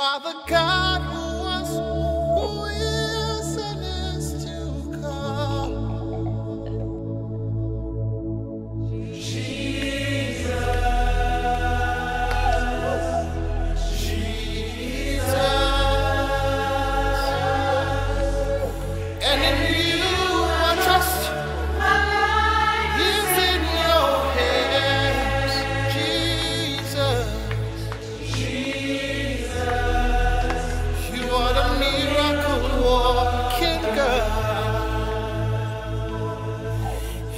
are the God who was, who is, and is to come. And in you I trust. My life is in your hands, Jesus. You are the miracle working God.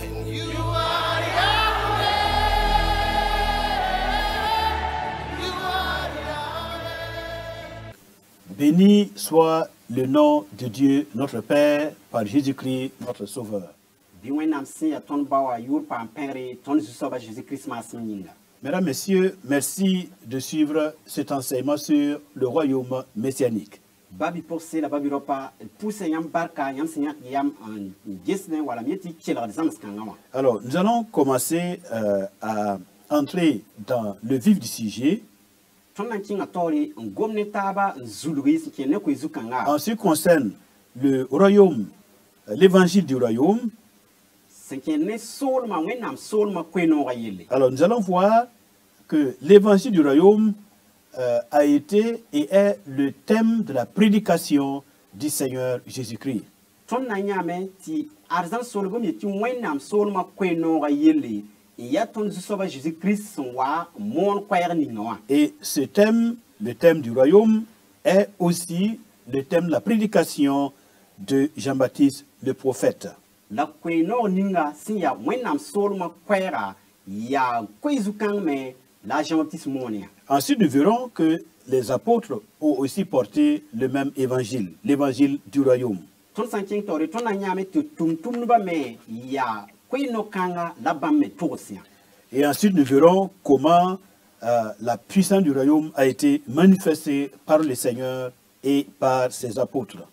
And you are Yahweh. You are Yahweh. Béni soit le nom de Dieu, notre Père, par Jésus-Christ, notre Sauveur. Mesdames, Messieurs, merci de suivre cet enseignement sur le royaume messianique. Alors, nous allons commencer à entrer dans le vif du sujet. En ce qui concerne le royaume, l'évangile du royaume, alors nous allons voir que l'évangile du royaume a été et est le thème de la prédication du Seigneur Jésus-Christ. Et ce thème, le thème du royaume, est aussi le thème de la prédication de Jean-Baptiste le prophète. Ensuite, nous verrons que les apôtres ont aussi porté le même évangile, l'évangile du royaume. Et ensuite, nous verrons comment la puissance du royaume a été manifestée par le Seigneur et par ses apôtres.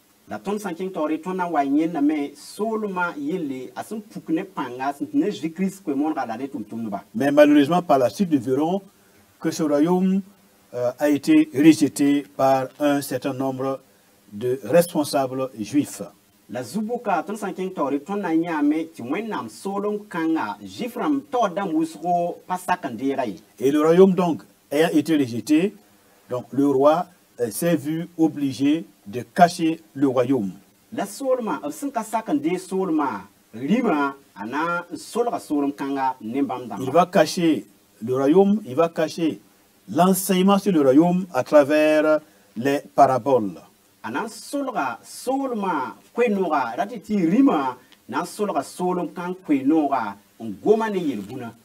Mais malheureusement, par la suite, nous verrons que ce royaume a été rejeté par un certain nombre de responsables juifs. Et le royaume donc ayant été rejeté, donc le roi s'est vu obligé de cacher le royaume. Il va cacher le royaume, il va cacher l'enseignement sur le royaume à travers les paraboles.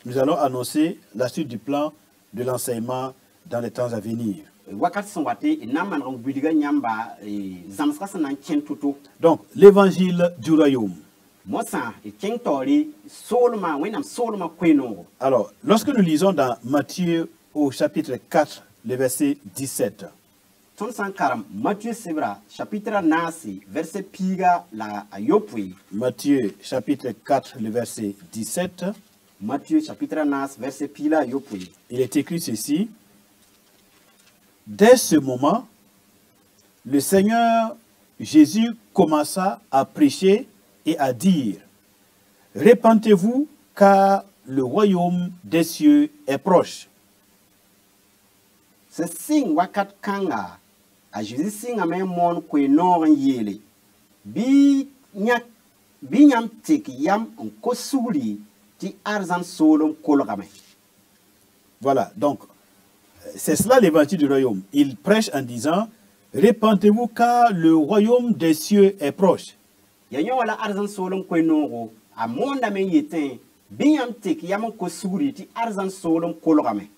Nous allons annoncer la suite du plan de l'enseignement dans les temps à venir. Donc, l'évangile du royaume. Alors, lorsque nous lisons dans Matthieu au chapitre 4, le verset 17. Matthieu chapitre 4, le verset 17. Il est écrit ceci. Dès ce moment, le Seigneur Jésus commença à prêcher et à dire, « Repentez-vous, car le royaume des cieux est proche. » Voilà, donc, c'est cela l'évangile du royaume. Il prêche en disant, repentez-vous car le royaume des cieux est proche.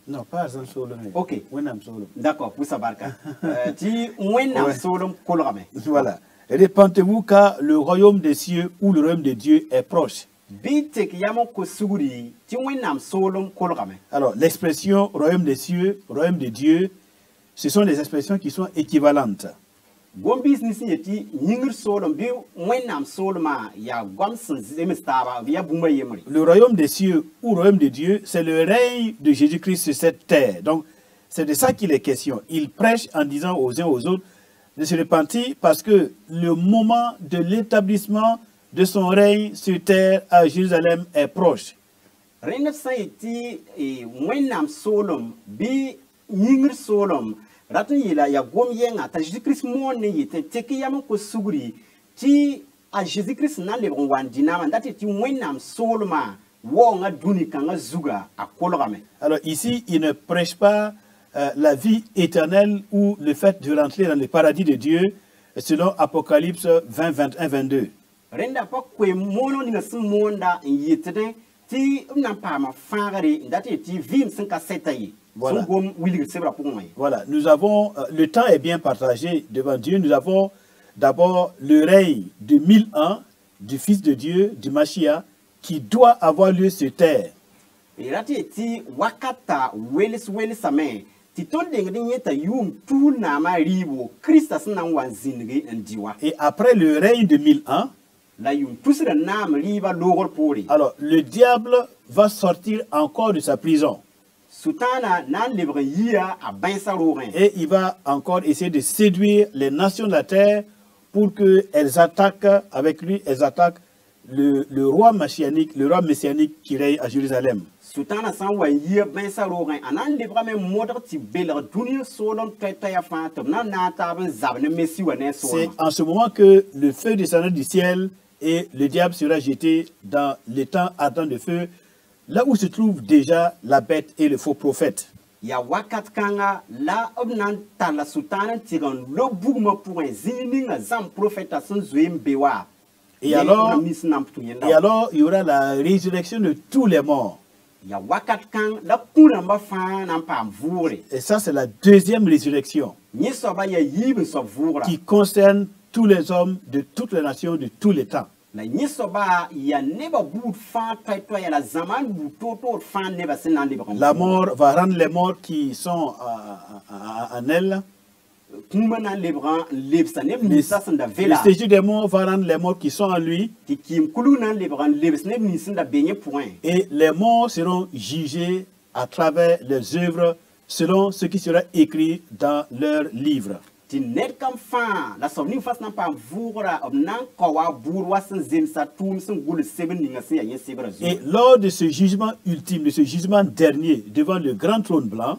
Non, pas arzan solom. Ok. D'accord, pour ça, Barka. Voilà. Repentez-vous car le royaume des cieux ou le royaume de Dieu est proche. Alors, l'expression royaume des cieux, royaume de Dieu, ce sont des expressions qui sont équivalentes. Le royaume des cieux ou royaume de Dieu, c'est le règne de Jésus-Christ sur cette terre. Donc, C'est de ça qu'il est question. Il prêche en disant aux uns aux autres de se repentir parce que le moment de l'établissement de son règne sur terre à Jérusalem est proche. Renda saiti e wenam solom bi nyingr solom ratu yila ya gom yenga ta Jésus Christ mo ne yete teki yam ko suguri ti a Jésus Christ na le wan dinama ndati ti wenam soloma wo nga duni kanga zuga akolorame. Alors ici, il ne prêche pas la vie éternelle ou le fait de rentrer dans le paradis de Dieu selon Apocalypse 20, 21, 22. Renda pa kwe mono ni ngasum monda yete ti n'ampa ma fangare ndati ti vim sanka setayi. Voilà. Voilà, nous avons, le temps est bien partagé devant Dieu. Nous avons d'abord le règne de 1000 ans du Fils de Dieu, du Mashiach, qui doit avoir lieu sur terre. Et après le règne de 1000 ans, alors le diable va sortir encore de sa prison. Et il va encore essayer de séduire les nations de la terre pour qu'elles attaquent avec lui, elles attaquent le roi messianique qui règne à Jérusalem. C'est en ce moment que le feu descendra du ciel et le diable sera jeté dans le temps ardent de feu, là où se trouve déjà la bête et le faux prophète. Et alors, il y aura la résurrection de tous les morts. Et ça, c'est la deuxième résurrection qui concerne tous les hommes de toutes les nations, de tous les temps. La mort va rendre les morts qui sont en elle. Le séjour des morts va rendre les morts qui sont en lui. Et les morts seront jugés à travers les œuvres selon ce qui sera écrit dans leurs livres. Et lors de ce jugement ultime, de ce jugement dernier devant le grand trône blanc,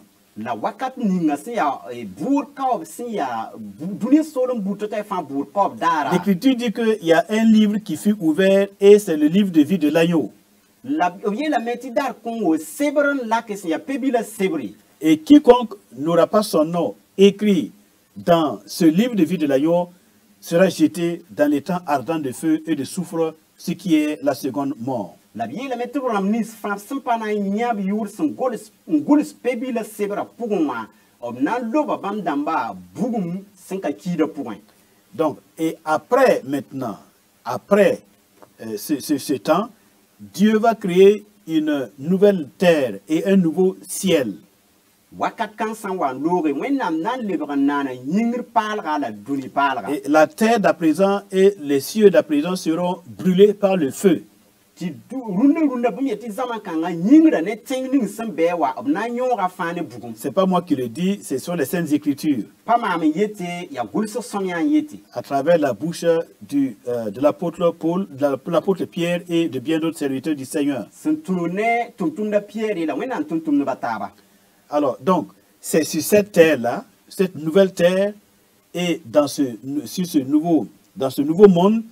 l'Écriture dit qu'il y a un livre qui fut ouvert et c'est le livre de vie de l'agneau. Et quiconque n'aura pas son nom écrit dans ce livre de vie de l'agneau sera jeté dans les temps ardents de feu et de soufre, ce qui est la seconde mort. Donc, et après maintenant, après ce temps, Dieu va créer une nouvelle terre et un nouveau ciel. Et la terre d'à présent et les cieux d'à présent seront brûlés par le feu. C'est pas moi qui le dis, ce sont les Saintes Écritures. À travers la bouche de l'apôtre Paul, de l'apôtre Pierre et de bien d'autres serviteurs du Seigneur. Alors, donc, c'est sur cette terre-là, cette nouvelle terre, et dans ce nouveau monde,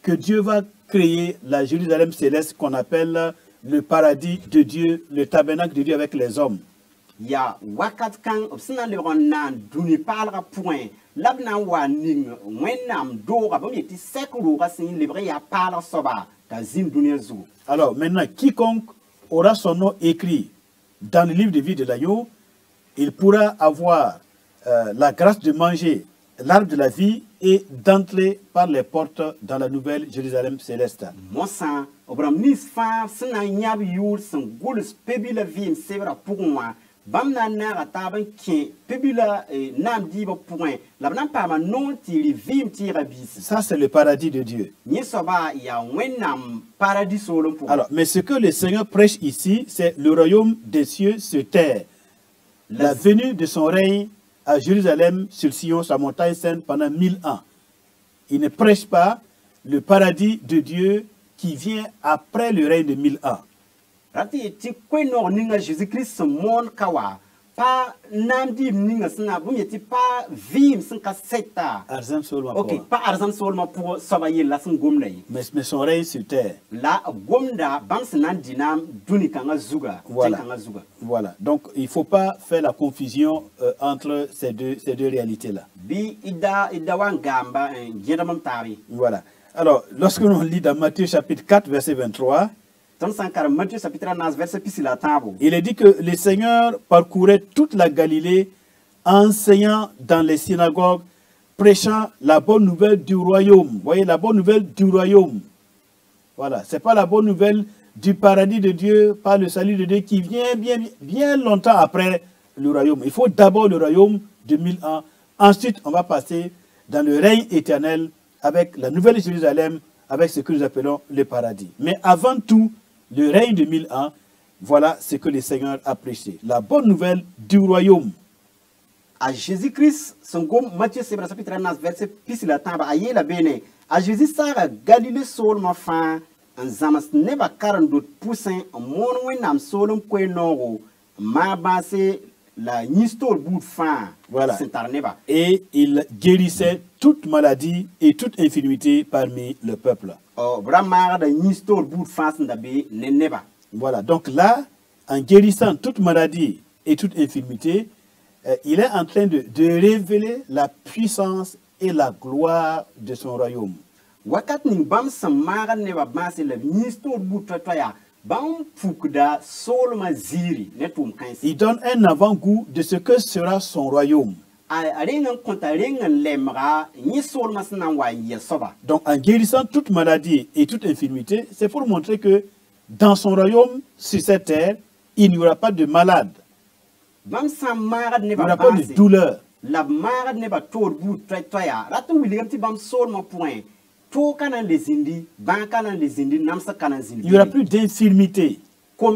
que Dieu va créer la Jérusalem céleste qu'on appelle le paradis de Dieu, le tabernacle de Dieu avec les hommes. Alors, maintenant, quiconque aura son nom écrit dans le livre de vie de l'agneau, il pourra avoir la grâce de manger l'arbre de la vie et d'entrer par les portes dans la nouvelle Jérusalem céleste. Ça, c'est le paradis de Dieu. Alors, mais ce que le Seigneur prêche ici, c'est le royaume des cieux sur terre. la venue de son règne à Jérusalem, sur Sion, sa montagne sainte, pendant 1000 ans. Il ne prêche pas le paradis de Dieu qui vient après le règne de 1000 ans. Rati ti kweno ninga Jésus-Christ mon kawa pa namdi ninga sna bumyeti pa vim sin ka seta. Arzan seulement OK, pas argent seulement pour sabayer la sin gomnay. mais son règne sur terre. La gomda bam sinan dinam duni kanga zuga, Voilà. kanga zuga. Voilà. Donc, il ne faut pas faire la confusion entre ces deux réalités-là. Bi ida wan gamba jedamam tari. Voilà. Alors, lorsque l'on lit dans Matthieu chapitre 4, verset 23, Ton sankar Matthieu chapitre 9 verset pisila tabo. il est dit que le Seigneur parcourait toute la Galilée, enseignant dans les synagogues, prêchant la bonne nouvelle du royaume. Vous voyez, la bonne nouvelle du royaume. Voilà. Ce n'est pas la bonne nouvelle du paradis de Dieu, pas le salut de Dieu qui vient bien longtemps après le royaume. Il faut d'abord le royaume de 1000 ans. Ensuite, on va passer dans le règne éternel avec la nouvelle Jérusalem, avec ce que nous appelons le paradis. Mais avant tout, le règne de 1000 ans, voilà ce que le Seigneur a prêché. La bonne nouvelle du royaume. À Jésus-Christ, son gom Matthieu chapitre 9 verset pisila tamba aye la bene. À Jésus sara Galilée sol ma fin en zamas neba 42 poussin en mon wenam solom kwenogo ma basé la nistol bout fin. Voilà. Neba. Et il guérissait toute maladie et toute infirmité parmi le peuple. Oh, bramara da nistol bout fin ndabe neba. Voilà, donc là, en guérissant toute maladie et toute infirmité, il est en train de révéler la puissance et la gloire de son royaume. Wakat ning bam samara neba basé la nistol bout toya. Bam fukda solma ziri netum kansi. Il donne un avant-goût de ce que sera son royaume. Donc en guérissant toute maladie et toute infirmité, c'est pour montrer que dans son royaume, sur cette terre, il n'y aura pas de malade. Il n'y aura pas de douleur. Il n'y aura plus d'infirmité. Il n'y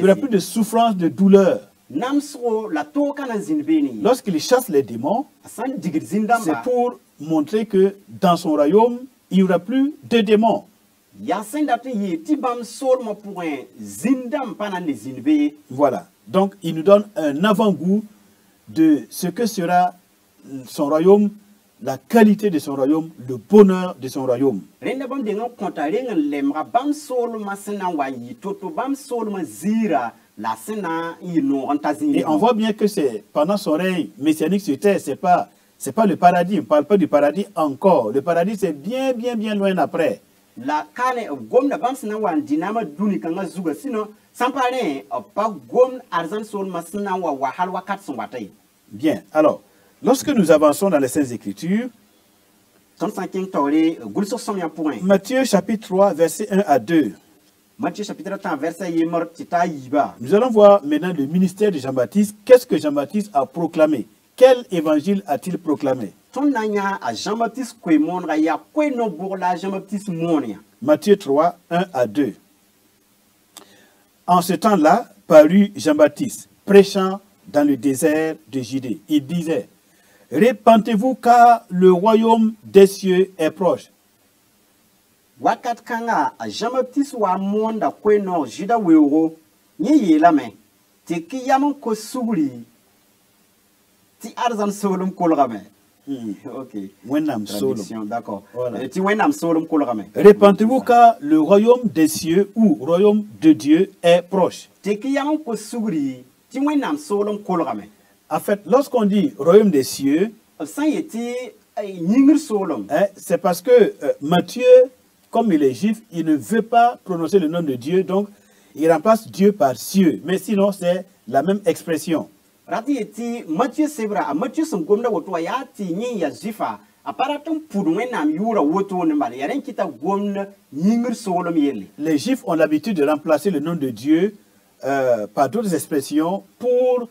aura plus de souffrance, de douleur. Lorsqu'il chasse les démons, c'est pour montrer que dans son royaume, il n'y aura plus de démons. Voilà. Donc, il nous donne un avant-goût de ce que sera son royaume, la qualité de son royaume, le bonheur de son royaume. Et on voit bien que c'est pendant son règne messianique sur terre, c'est pas le paradis. On ne parle pas du paradis encore. Le paradis, c'est bien loin après. La kane gomna bam sina wan dinama duni kanga zuga sino sampane pa gom arzan sol masina wa wahal wakat son watay. Bien. Alors, lorsque nous avançons dans les Saintes Écritures, Matthieu chapitre 3 verset 1 à 2. Matthieu chapitre 3 verset yemor tita yiba. Nous allons voir maintenant le ministère de Jean-Baptiste. Qu'est-ce que Jean-Baptiste a proclamé? Quel évangile a-t-il proclamé? Matthieu 3, 1 à 2. En ce temps-là, parut Jean-Baptiste, prêchant dans le désert de Judée. Il disait, « Répentez-vous car le royaume des cieux est proche. » Wakat kanga Jean-Baptiste wa monda kweno jida weuro ni yelame te kiyamon ko suguri ti arzan solum kolrame. OK. D'accord. Voilà. Ti wenam solum kolrame. Répentez-vous car le royaume des cieux ou royaume de Dieu est proche. Te kiyamon ko suguri ti wenam solum kolrame. En fait, lorsqu'on dit royaume des cieux, c'est parce que Matthieu, comme il est juif, il ne veut pas prononcer le nom de Dieu, donc il remplace Dieu par cieux. Mais sinon, c'est la même expression. Matthieu Sebra, Matthieu son gomna woto ya ti nyi ya jifa aparatum pudwenam yura woto ne mali yaren kita gomna nyingir solom yeli. Les Juifs ont l'habitude de remplacer le nom de Dieu par d'autres expressions pour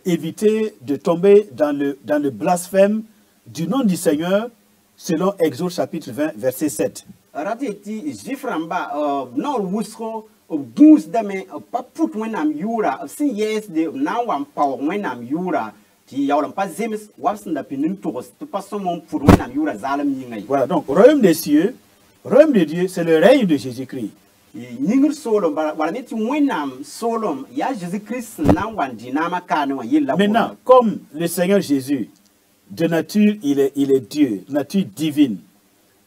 éviter de tomber dans le blasphème du nom du Seigneur selon Exode chapitre 20 verset 7. Rati ti jiframba non wusro goose dame pas put when am yura of sin yes de now am power when am yura ti yawlam pas zemis wabs na pinin toros to pas son pour when am yura zalam yingai. Voilà, donc royaume des cieux, royaume de Dieu, c'est le règne de Jésus-Christ. Yingir solom wala neti when am solom ya Jésus Christ na wan dinama kana wa yilla. Maintenant, comme le Seigneur Jésus, de nature, il est Dieu, nature divine.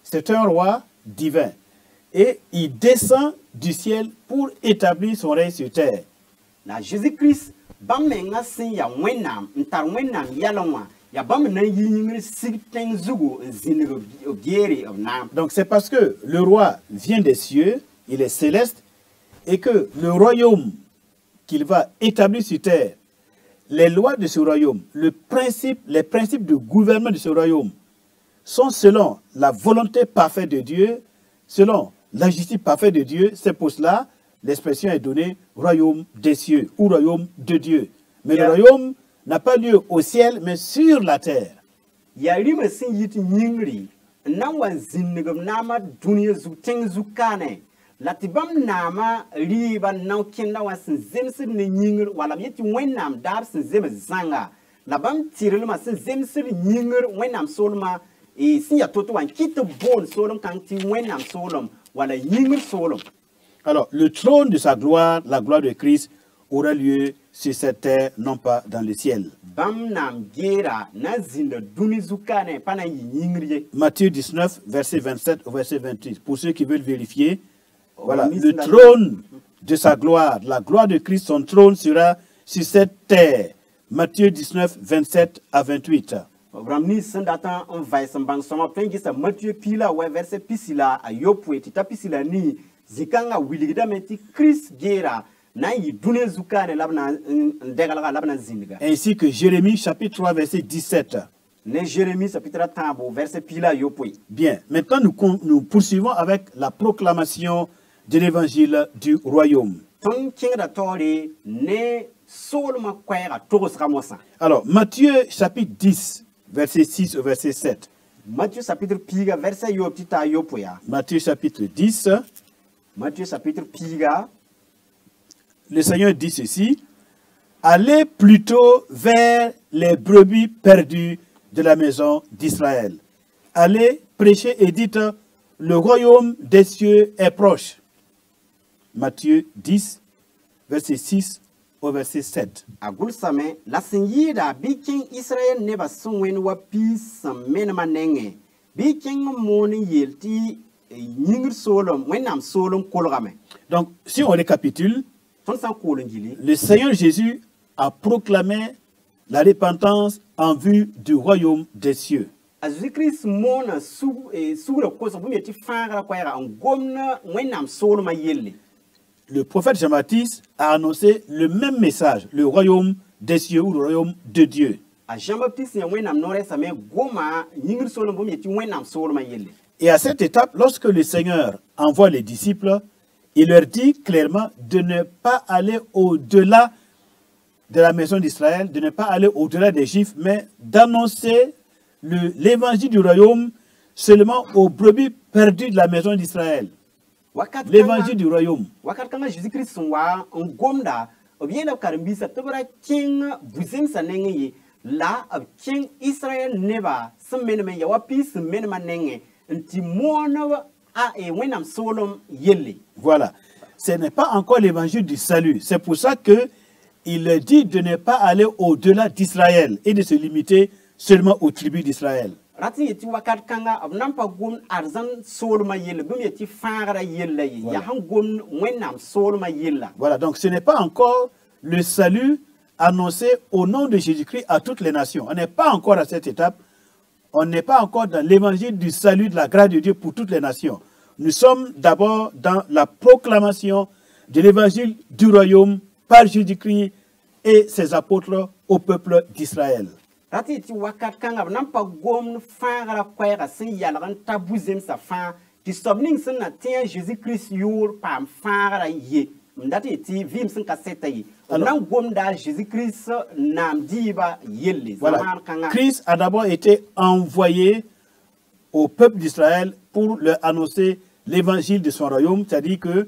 C'est un roi divin. Et il descend du ciel pour établir son règne sur terre. Na Jésus Christ bam menga sin ya wenam ntar wenam yalonwa ya bam na yingir sigten zugo zinigo gieri of nam. Donc c'est parce que le roi vient des cieux, il est céleste, et que le royaume qu'il va établir sur terre, les lois de ce royaume, les principes de gouvernement de ce royaume sont selon la volonté parfaite de Dieu, selon la justice parfaite de Dieu. C'est pour cela l'expression est donnée royaume des cieux ou royaume de Dieu. Mais le royaume n'a pas lieu au ciel, mais sur la terre. Yarima sin yiti nyingri nawan zinnigam nama dunia zuteng zukane latibam nama riba naw kenda wa sin zemsir ne nyingir wala yiti wenam dar sin zem zanga labam tirelma sin zemsir nyingir wenam solma e sin ya toto wan kito bon solom kan ti wenam solom wala nyingir solom. Alors le trône de sa gloire, la gloire de Christ, aura lieu sur cette terre, non pas dans le ciel. Matthieu 19, verset 27 au verset 28. Pour ceux qui veulent vérifier, voilà, le trône de sa gloire, la gloire de Christ, son trône sera sur cette terre. Matthieu 19, 27 à 28. Ainsi que Jérémie chapitre 3 verset 17. Bien, maintenant nous poursuivons avec la proclamation de l'évangile du royaume. Alors, Matthieu chapitre 10 verset 6 au verset 7. Matthieu chapitre 10. Le Seigneur dit ceci: allez plutôt vers les brebis perdues de la maison d'Israël. Allez prêcher et dites: le royaume des cieux est proche. Matthieu 10, verset 6 au verset 7. Donc, si on récapitule, le Seigneur Jésus a proclamé la repentance en vue du royaume des cieux. Le prophète Jean-Baptiste a annoncé le même message, le royaume des cieux ou le royaume de Dieu. Et à cette étape, lorsque le Seigneur envoie les disciples, il leur dit clairement de ne pas aller au-delà de la maison d'Israël, de ne pas aller au-delà des Juifs, mais d'annoncer l'évangile du royaume seulement aux brebis perdues de la maison d'Israël. L'évangile du royaume. Voilà. Ce n'est pas encore l'évangile du salut. C'est pour ça qu'il dit de ne pas aller au-delà d'Israël et de se limiter seulement aux tribus d'Israël. Voilà, donc ce n'est pas encore le salut annoncé au nom de Jésus-Christ à toutes les nations. On n'est pas encore à cette étape. On n'est pas encore dans l'évangile du salut, de la grâce de Dieu pour toutes les nations. Nous sommes d'abord dans la proclamation de l'évangile du royaume par Jésus-Christ et ses apôtres au peuple d'Israël. Voilà. Christ a d'abord été envoyé au peuple d'Israël pour leur annoncer l'évangile de son royaume, c'est-à-dire que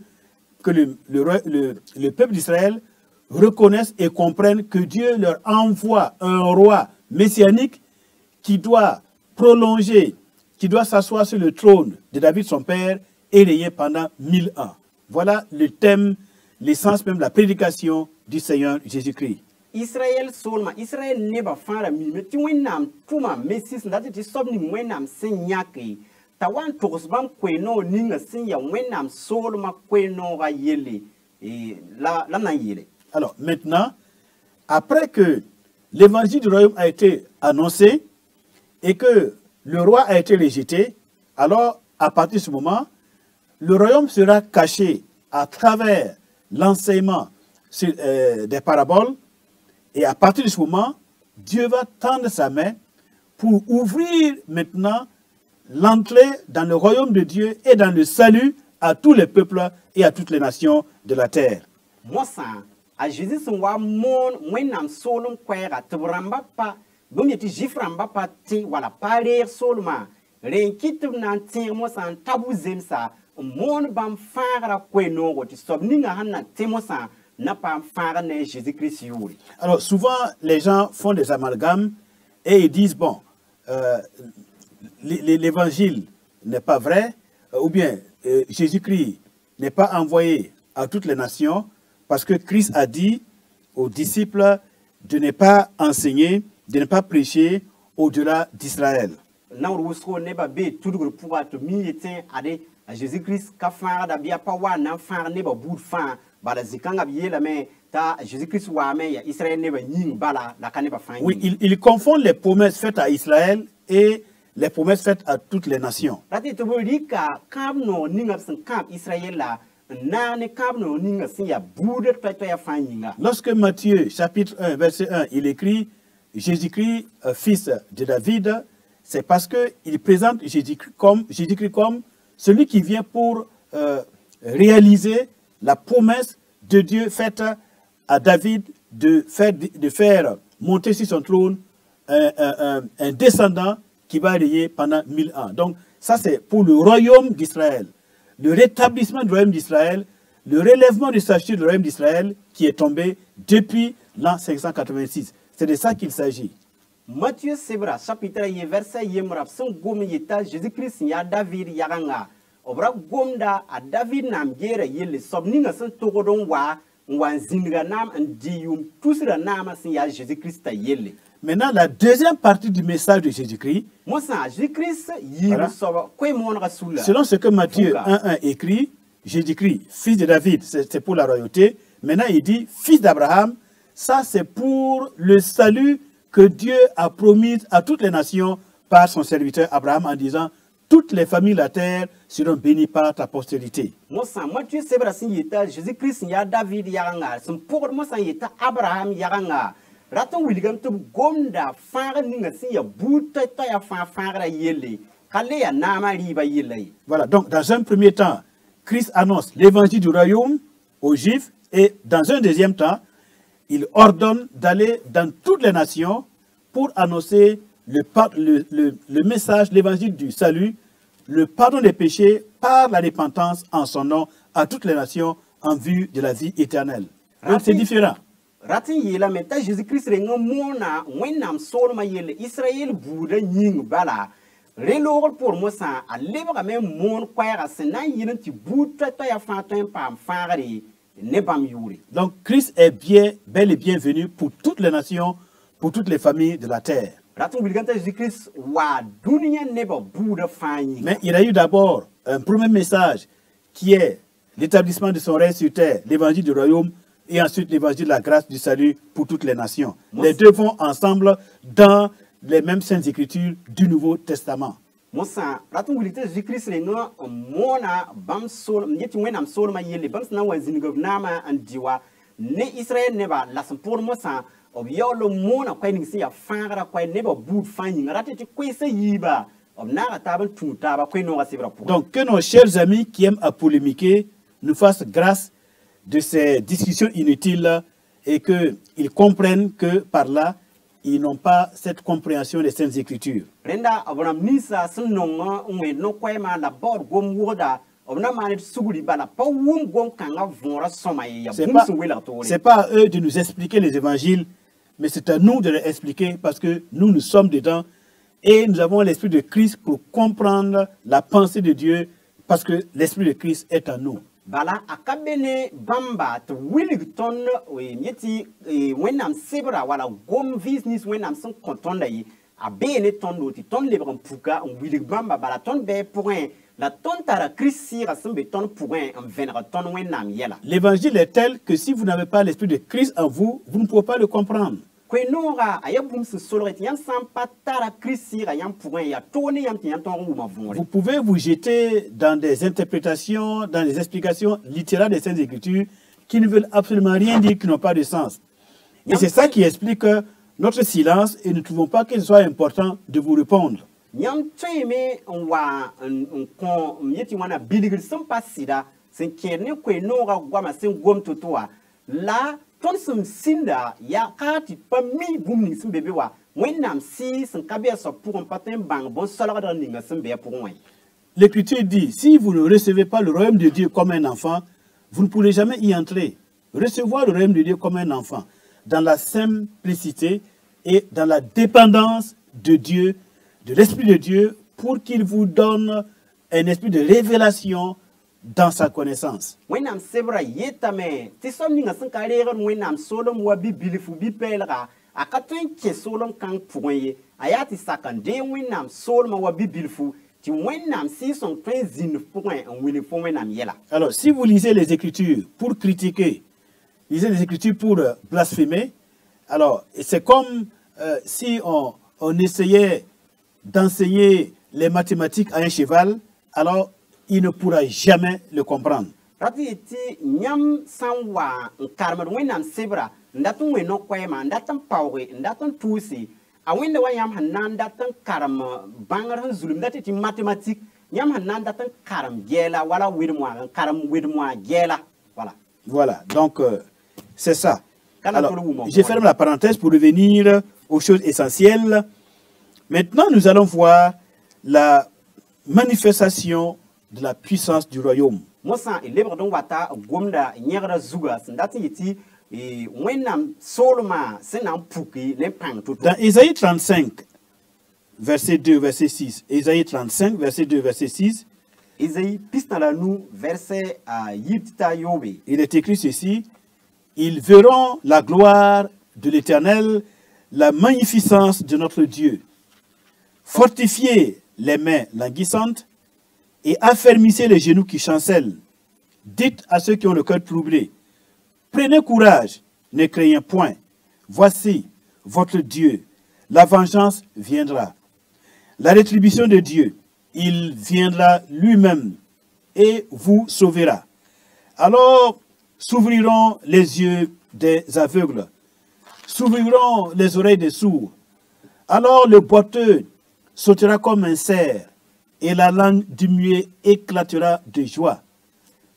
que le peuple d'Israël reconnaisse et comprenne que Dieu leur envoie un roi messianique qui doit prolonger, qui doit s'asseoir sur le trône de David son père et régner pendant 1000 ans. Voilà le thème, l'essence même de la prédication du Seigneur Jésus-Christ. Israël solma Israël neba fara mi me ti wenam tuma mesis ndati ti sobni wenam sen nyaki tawan tosbam kweno ninga sen ya wenam solma kweno ga yele et la na yele. Alors maintenant, après que l'évangile du royaume a été annoncé et que le roi a été rejeté, alors à partir de ce moment, le royaume sera caché à travers l'enseignement des paraboles. Et à partir de ce moment, Dieu va tendre sa main pour ouvrir maintenant l'entrée dans le royaume de Dieu et dans le salut à tous les peuples et à toutes les nations de la terre. Moi ça, à Jésus son wa mon wenam solum kwera tebramba pa bum yeti jiframba pa ti wala parer solma renkit nan tin mo san tabuzem sa mon bam fara kweno go ti sobninga hanna temo sa. Alors souvent, les gens font des amalgames et ils disent, bon, l'évangile n'est pas vrai, ou bien Jésus-Christ n'est pas envoyé à toutes les nations, parce que Christ a dit aux disciples de ne pas enseigner, de ne pas prêcher au-delà d'Israël. Jésus-Christ oui, il confond les promesses faites à Israël et les promesses faites à toutes les nations. Lorsque Matthieu, chapitre 1, verset 1, il écrit « Jésus-Christ, fils de David », c'est parce qu'il présente Jésus-Christ comme celui qui vient pour réaliser la promesse de Dieu faite à David de faire monter sur son trône un descendant qui va régner pendant 1000 ans. Donc ça c'est pour le royaume d'Israël. Le rétablissement du royaume d'Israël, le relèvement du statut du royaume d'Israël qui est tombé depuis l'an 586. C'est de ça qu'il s'agit. Matthieu Sebra, chapitre 1, verset 1, son gomme yeta Jésus-Christ ya David yaranga. Obra gomda a David nam gera yele sobninga son togodon wa zinga nam ndiyum tusira nama sin ya Jésus-Christ yele. Maintenant, la deuxième partie du message de Jésus-Christ, selon ce que Matthieu 1.1 écrit, Jésus-Christ, fils de David, c'est pour la royauté. Maintenant, il dit, fils d'Abraham, ça c'est pour le salut que Dieu a promis à toutes les nations par son serviteur Abraham en disant, toutes les familles de la terre seront bénies par ta postérité. Jésus-Christ, David, pour moi, Abraham, Raton William to Gonda, Fara Ningasia, Bouta, Fara Yele, Kalea Nama Riba Yele. Voilà, donc dans un premier temps, Christ annonce l'évangile du royaume aux Juifs et dans un deuxième temps, il ordonne d'aller dans toutes les nations pour annoncer le message, l'évangile du salut, le pardon des péchés par la repentance en son nom à toutes les nations en vue de la vie éternelle. Donc c'est différent. Ratin yela meta Jésus-Christ rengo mona wenam solma yele Israël bouda nying bala relor pour moi ça a lebra même mon kwara sena yelen ti bouta to ya fatin pam fangari ne bam yuri. Donc Christ est bel et bienvenu pour toutes les nations, pour toutes les familles de la terre. Ratin wilganta Jésus-Christ wa dunia neba bouda fanyi. Mais il a eu d'abord un premier message qui est l'établissement de son règne sur terre, l'évangile du royaume, et ensuite l'évangile de la grâce du salut pour toutes les nations. Les deux vont ensemble dans les mêmes saintes écritures du Nouveau Testament. Mosa, raton wilite Jésus-Christ le no mona bam sol nyeti wenam sol ma yele bam na wazin govnama andiwa ne Israël neba la pour mosa obyo lo mona kwa ni ya fangara kwa neba bout fanyi ngara ti kwese yiba obna taban tuta kwa no gasibra pour. Donc que nos chers amis qui aiment à polémiquer nous fassent grâce de ces discussions inutiles et qu'ils comprennent que par là, ils n'ont pas cette compréhension des Saintes Écritures. b na maan d sugri bala pa wʋm gom-kãngã võorã sõma ye ya C'est bũmb pas, sẽn welg toore c'est pas à eux de nous expliquer les évangiles, mais c'est à nous de leur expliquer parce que nous, nous sommes dedans et nous avons l'Esprit de Christ pour comprendre la pensée de Dieu parce que l'Esprit de Christ est en nous. bala a ka be ne bãmba tɩ wilg tõnd yẽ tɩ wẽnnaam sebra wala gom vɩɩs nins wẽnnaam sẽn kõ tõnda ye a bee ne tõnd wo tɩ tõnd lebg n puka n wilg bãmba bala tõnd bɩ pʋgẽ la tõnd tara kirist sɩɩga sẽn be tõnd pʋgẽ n vẽneg tõnd wẽnnaam yɛla L'évangile est tel que si vous n'avez pas l'Esprit de Christ en vous, vous ne pouvez pas le comprendre. koe-noogã a yaa bũmb sẽn solg tɩ yãmb sã n pa tara kirist sɩɩga yãmb pʋgẽ yaa toog ne yãmb tɩ yãmb tõog n wʋma võore Vous pouvez vous jeter dans des interprétations, dans des explications littérales des Saintes Écritures qui ne veulent absolument rien dire, qui n'ont pas de sens. Et c'est ça qui explique notre silence et nous ne trouvons pas que ce soit important de vous répondre. yãmb tõeme n wa n kõ m yetɩ wãna bilgd sẽn pa sɩda sẽn kẽed ne koe-noogã goamã sẽn gom to-to wã la tõnd sẽn sĩnda yaa ka tɩ pa mi bũmb ning sẽn be be wa wẽnnaam sɩ sẽn ka be a soab pʋgẽ pa tõe n bãng bõn-solgdg ninga sẽn be a pʋgẽ wã L'Écriture dit, si vous ne recevez pas le royaume de Dieu comme un enfant, vous ne pourrez jamais y entrer. Recevoir le royaume de Dieu comme un enfant, dans la simplicité et dans la dépendance de Dieu, de l'Esprit de Dieu, pour qu'il vous donne un esprit de révélation dans sa connaissance. wẽnnaam sebra yetame tɩ soab ninga sẽn ka reegd wẽnnaam soolem wa bi-bilfu bi-pɛɛlga a ka tõe n kẽ soolem kãng pʋgẽ ye a yaa tɩ sak n dee wẽnnaam soolmã wa bi-bilfu tɩ wẽnnaam sɩɩ-sõng tõe n zĩnd pʋgẽ n wilg fo wẽnnaam yɛla Alors, si vous lisez les Écritures pour critiquer, lisez les Écritures pour blasphémer, alors c'est comme si on essayait d'enseigner les mathématiques à un cheval, alors il ne pourra jamais le comprendre. rat yɩ tɩ yãmb sã n wa n karemd wẽnnaam sebra n dat n wẽ no-koɛɛmã n dat n paooge n dat n tʋʋse a wẽnda wa yãmb sẽn na n dat n karem bãngr sẽn zulum dat tɩ mathématique yãmb sẽn na n dat n karem gɛɛla wala wedm-wã n karem wedm-wã gɛɛla voilà Voilà, donc c'est ça. Kana Alors, tolu wuma je ferme la parenthèse pour revenir aux choses essentielles. Maintenant, nous allons voir la manifestation de la puissance du royaume. mosã y lebgd n wata gomda yẽgra zuga sẽn dat n yɩ tɩ wẽnnaam soolmã sẽn na n puki ne pãng to-to Dans Ésaïe 35, verset 2, verset 6, Ésaïe 35, verset 2, verset 6, Ésaïe pisna la nu verset a yib tɩ t'a yoobe il est écrit ceci, ils verront la gloire de l'Éternel, la magnificence de notre Dieu. Fortifiez les mains languissantes et affermissez les genoux qui chancellent. Dites à ceux qui ont le cœur troublé, prenez courage, ne craignez point. Voici votre Dieu, la vengeance viendra. La rétribution de Dieu, il viendra lui-même et vous sauvera. Alors s'ouvriront les yeux des aveugles, s'ouvriront les oreilles des sourds. Alors le boiteux sautera comme un cerf, et la langue du muet éclatera de joie.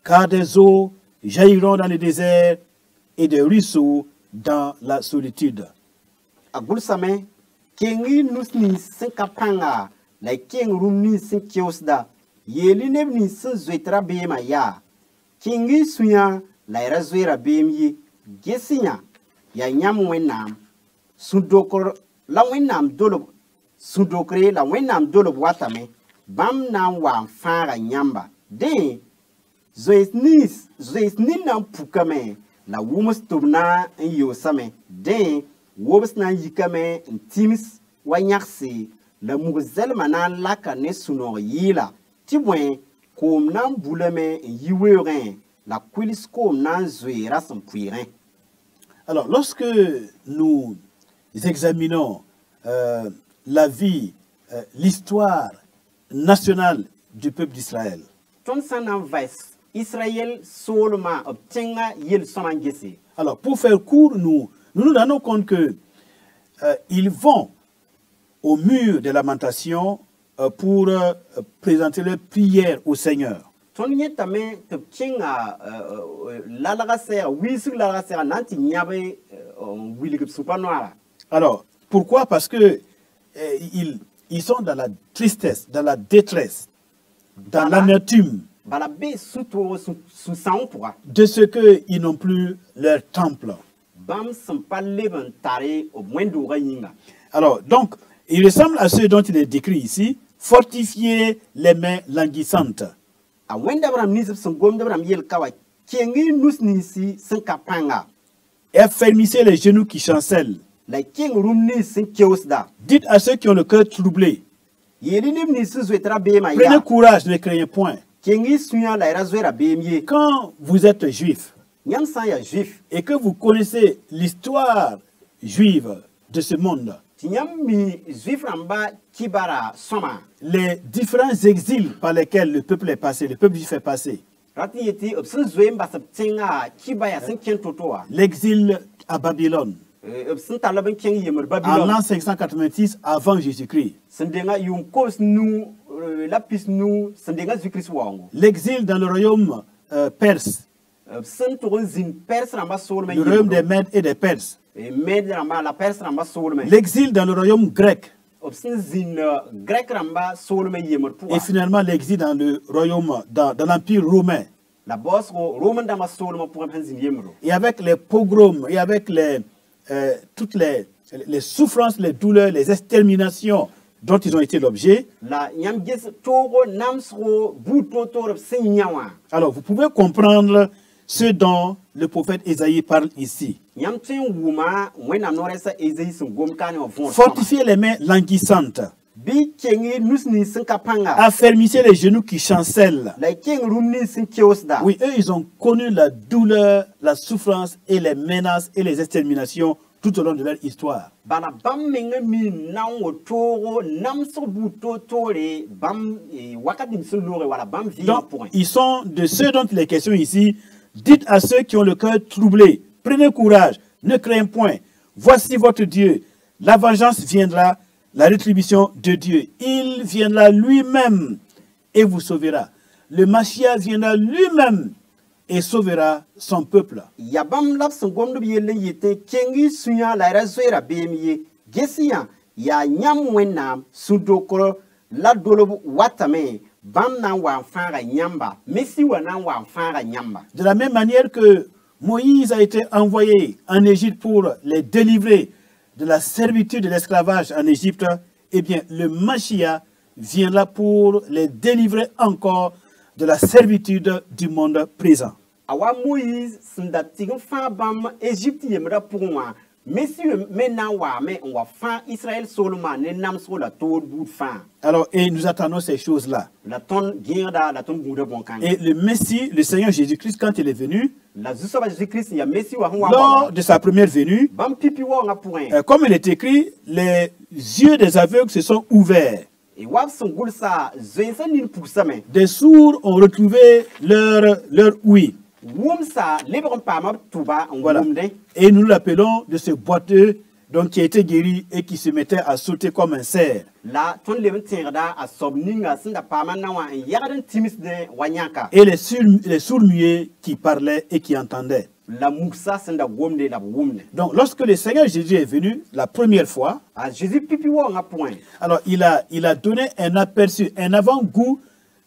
Car des eaux jailliront dans le désert et des ruisseaux dans la solitude. a gʋlsame kengi nus nins sẽn ka pãnga la y keng rũm nins sẽn keoosda yeeli neb nins sẽn zoetra beemã yaa kẽngi sũyã la y ra zoeera beem ye ges yã yaa yãmb wẽnnaam sũ-dokr la wẽnnaam dolb sũ-dokre la wẽnnaam dolb watame bãmb na n wa n fãaga yãmba dẽ zoees nin na n pukame la wʋms tʋb na n yoosame dẽ wobs na n yikame n tims wa yãgse la mug zɛlmã na n laka ne sũ-noog yɩɩla tɩ bõe koom na n bulame n yi weoogẽ la kuils koom na n zoeera sẽn pʋɩɩgẽ Alors, lorsque nous examinons la vie, l'histoire nationale du peuple d'Israël, tõnd sã na n vais Israël soolmã b tẽngã yel-sõma n gese alors pour faire court, nous nous rendons compte que ils vont au mur des lamentations pour présenter leur prière au Seigneur. tõnd yẽtame tɩ b kẽnga lalga sɛɛga wiisg lalga sɛɛga na n tɩ yãb n wilg b sũpa noara Alors, pourquoi? Parce que ils sont dans la tristesse, dans la détresse, dans l'amertume, bala be suto su sang pour de ce qu'ils n'ont plus leur temple. bam sem pa leben tare au mwendo ga yinga. Alors, donc, il ressemble à ceux dont il est décrit ici, fortifier les mains languissantes. A wenda bram ni sem gom da bram yel kawa kengi nus ni si sen kapanga. Et affermissez les genoux qui chancellent. La keng rum ni sen keosda. Dites à ceux qui ont le cœur troublé, Yeli nim ni su zwetra be ma prenez ya. courage, ne craignez point. Kengi suya la era zwera be miye. Quand vous êtes juif Nyam san ya juif. et que vous connaissez l'histoire juive de ce monde, Tinyam mi juif ramba kibara soma. les différents exils par lesquels le peuple est passé, le peuple juif est passé, Rati yeti obsen zwem basap tenga kibaya sen ken totoa. l'exil à Babylone, Obsen talaben ken yemer en Babylon. l'an 586 avant Jésus-Christ, Sendenga yung kos nu lapis nu sendenga zikris wango. l'exil dans le royaume perse, Obsen togon zin pers ramba solme le royaume des Mèdes et des Perses, med ramba la pers ramba solme. l'exil dans le royaume grec, Obsen zin grec ramba solme yemer et pour. finalement l'exil dans le royaume, dans l'empire romain. La boss roman dama solme pour un zin yemro. Et avec les pogroms, et avec toutes les souffrances, les douleurs, les exterminations dont ils ont été l'objet, La nyam ges togo namsro buto torop sen nyawa. alors vous pouvez comprendre ce dont le prophète Ésaïe parle ici. Nyam tsen wuma wena noresa ezei sen gom kane o von. Fortifiez les mains languissantes, Bi kengi nusni sen kapanga. affermissez les genoux qui chancellent. La keng rumni sen keosda. Oui, eux, ils ont connu la douleur, la souffrance et les menaces et les exterminations tout au long de leur histoire. Bana bam menga mi nango toro namso buto tore bam wakati msulore wala bam vi Donc, point. ils sont de ceux dont il est question ici. Dites à ceux qui ont le cœur troublé, prenez courage, ne craignez point. Voici votre Dieu. La vengeance viendra, la rétribution de Dieu. Il viendra lui-même et vous sauvera. Le Mashiach viendra lui-même et sauvera son peuple. Ya bam lap sen gomdo yelle yete kengi sunya la razwera bemiye gesiya ya nyam wenam sudokoro la dolobu watame bam nan wa fanga nyamba mesi wa nan wa fanga nyamba. De la même manière que Moïse a été envoyé en Égypte pour les délivrer de la servitude de l'esclavage en Égypte, eh bien, le Mashiach viendra pour les délivrer encore de la servitude du monde présent. Awa Moïse senda tigon fa bam Egypte yemra pour moi. Mesi maintenant wa me on wa fa Israël seulement ne nam so la tod bout fa. Alors, et nous attendons ces choses-là. La ton guerda la ton bouda bon kan. Et le Messie, le Seigneur Jésus-Christ, quand il est venu, La zusoba Jésus-Christ ya Messi wa wa. lors de sa première venue, Bam pipi wa nga point. comme il est écrit, les yeux des aveugles se sont ouverts. Et wap son goul sa zensa nin pour ça mais. Des sourds ont retrouvé leur ouïe. Woum sa lebron pa ma tuba on Voilà. woum de. Et nous l'appelons de ce boiteux donc, qui a été guéri et qui se mettait à sauter comme un cerf. La ton lebon tirda a sobninga senda pa ma na wa yarden timis de wanyaka. Et les sourds muets qui parlaient et qui entendaient. La muksa senda woum de la woum de. Donc lorsque le Seigneur Jésus est venu la première fois, A Jésus pipi wa nga point. alors il a donné un aperçu, un avant-goût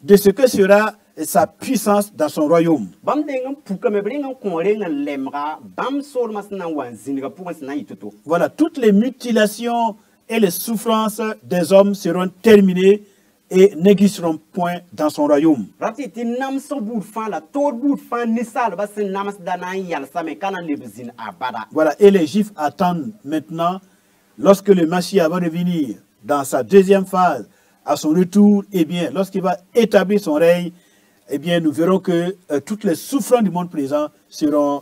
de ce que sera sa puissance dans son royaume. Bam de ngam puka me bringa konre nga lemra bam sol masna wan zinga pour sna yituto. Voilà, toutes les mutilations et les souffrances des hommes seront terminées et n'existeront point dans son royaume. Rati ti nam so bout fan la tod bout fan nisal ba sen namas dana yal sa me kana lebzin abada. Voilà, et les Juifs attendent maintenant, lorsque le Mashiach va revenir dans sa deuxième phase, à son retour, eh bien, lorsqu'il va établir son règne, eh bien, nous verrons que toutes les souffrances du monde présent seront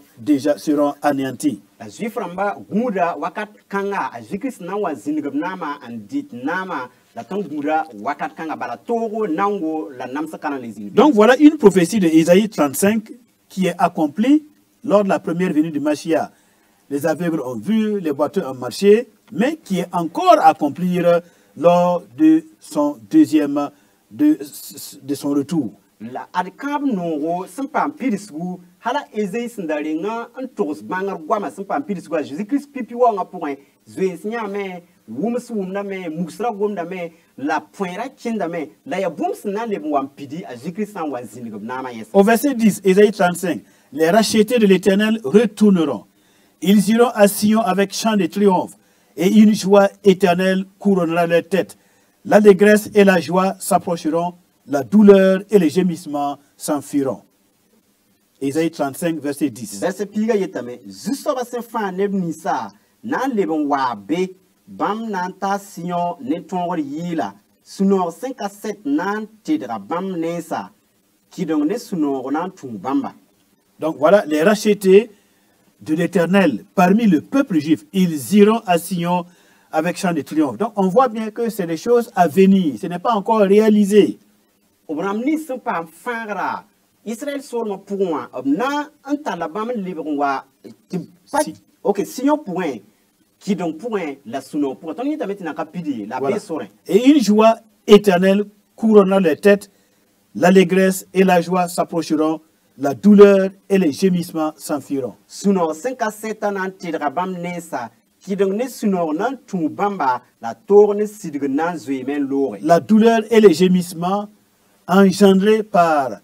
anéanties. A juif ramba guda wakat kanga a jikris na wa zingab nama andit nama la ton guda wakat kanga bala togo nango la namsa kana les zingab. Donc voilà une prophétie de Ésaïe 35 qui est accomplie lors de la première venue du Mashiach. Les aveugles ont vu, les boiteux ont marché, mais qui est encore à accomplir lors de son son retour. la adkab nongo simpa pirisgu hala ezei sindarenga antos bangar gwama simpa pirisgu Jésus Christ pipi wa nga point zwesnya me wums wumna me musra gomda me la pointra kinda me la ya bums na le mwam pidi a Jésus Christ en wanzinig nama yes. Au verset 10, Ésaïe 35, les rachetés de l'Éternel retourneront. Ils iront à Sion avec chant de triomphe, et une joie éternelle couronnera leur tête. L'allégresse et la joie s'approcheront, la douleur et les gémissements s'enfuiront. Ésaïe 35, verset 10. Verset piga yetame, juste ba se fa nebnisa, nan lebon wa be, bam nan ta Sion ne tongor yila, sunor 5 à 7 nan tidra bam nesa, qui donc ne sunor nan tung bamba. Donc voilà, les rachetés de l'Éternel parmi le peuple juif, ils iront à Sion avec chant de triomphe. Donc on voit bien que c'est des choses à venir, ce n'est pas encore réalisé. Obramni sempa fangra Israël sur mon point na antalabam librewa Si. OK Sion point qui donc point la suno pour ton yita metina kapidi la Voilà. paix sorin. Et une joie éternelle couronnera les têtes, l'allégresse et la joie s'approcheront, la douleur et les gémissements s'enfuiront. Suno 5 à 7 ans tidra bam nesa qui donc ne suno nan tu bamba la tourne sidg nan zuemen lore. La douleur et les gémissements engendrés par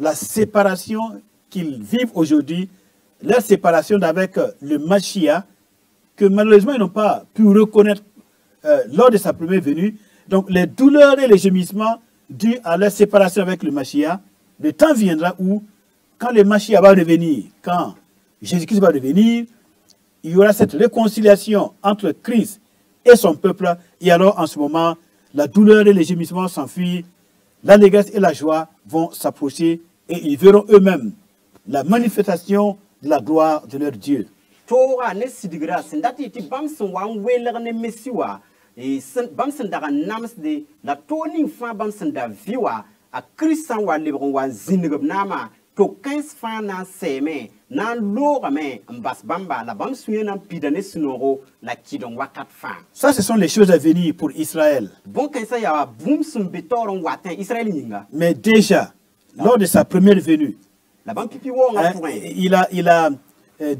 la séparation qu'ils vivent aujourd'hui, leur séparation avec le Mashiach, que malheureusement ils n'ont pas pu reconnaître lors de sa première venue. Donc les douleurs et les gémissements dus à leur séparation avec le Mashiach, le temps viendra où, quand le Mashiach va revenir, quand Jésus-Christ va revenir, il y aura cette réconciliation entre Christ et son peuple, et alors en ce moment, la douleur et les gémissements s'enfuient, l'allégresse et la joie vont s'approcher, et ils verront eux-mêmes la manifestation de la gloire de leur Dieu. Tora ne sidigra sendati ti bamson wan weler ne mesiwa e bamson daga nams de la toni fa bamson da viwa a Christian wa lebron wan zinigab nama to 15 fa na seme na lora me mbas bamba la bamsuye na pidane sunoro la kidon wakat fa. Ça, ce sont les choses à venir pour Israël. Bon kaisa ya bumsum betoron watin Israël ninga Mais déjà, lors de sa première venue, la bam pipi wo nga point il a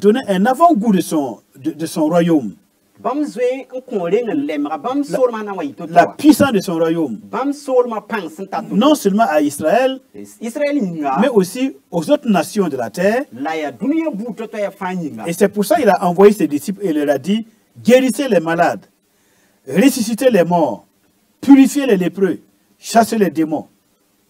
donné un avant-goût de son royaume, bamzwe ko renga lemra bam solma na wa ito la puissance de son royaume, bam solma pang sentatu non seulement à Israël, Israël ninga mais aussi aux autres nations de la terre. la ya dunia buto to ya fanyinga Et c'est pour ça qu'il a envoyé ses disciples et leur a dit, guérissez les malades, ressuscitez les morts, purifiez les lépreux, chassez les démons.